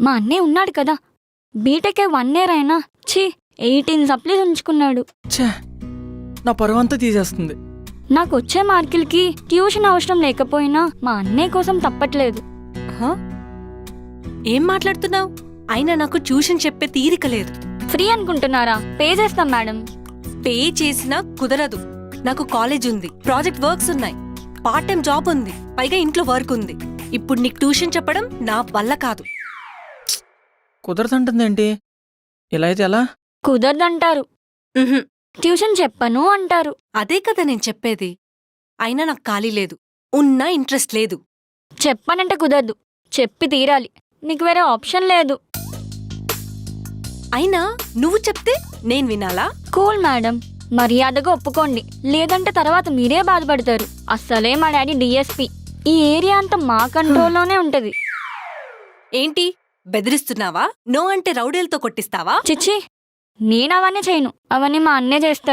మా అన్నయ్య ఉన్నాడు కదా, బీటెకే 1 year అయినా 18 సప్లీస్ ఉంచుకున్నాడు. ఛే, నా పరువు అంతా తీసేస్తుంది. నాకు వచ్చే మార్కులకి ట్యూషన్ అవసరం లేకపోయినా మా అన్నయ్య కోసం తప్పట్లేదు. ఏం మాట్లాడుతున్నావు? అయినా నాకు ట్యూషన్ చెప్పే తీరిక లేదు. ఫ్రీ అనుకుంటున్నారా? పే చేస్తాం మేడం. పే చేసినా కుదరదు. నాకు కాలేజ్ ఉంది, ప్రాజెక్ట్ వర్క్స్ ఉన్నాయి, పార్ట్ టైం జాబ్ ఉంది, పైగా ఇంట్లో వర్క్ ఉంది. ఇప్పుడు నీకు ట్యూషన్ చెప్పడం నా వల్ల కాదు. కుదరదంటుందేంటి? ఇలా అయితే ఎలా? కుదరదంటారు. ఉహుం. ట్యూషన్ చెప్పను అంటారు. అదే కదా నేను చెప్పేది. అయినా నాకు ఖాళీ లేదు, ఉన్నా ఇంట్రెస్ట్ లేదు. చెప్పనంటే కుదరదు, చెప్పి తీరాలి. నీకు వేరే ఆప్షన్ లేదు. అయినా నువ్వు చెప్తే నేను వినాలా? కూల్ మేడం, మర్యాదగా ఒప్పుకోండి, లేదంటే తర్వాత మీరే బాధపడతారు. అస్సలే మా డాడీ డిఎస్పీ. ఈ ఏరియా అంతా మా కంట్రోల్లోనే ఉంటది. ఏంటి బెదిరిస్తున్నావా? నో అంటే రౌడీలతో కొట్టిస్తావా? చిచ్చి, నేను అవన్నీ చేయను, అవన్నీ మా అన్నే చేస్తాడు.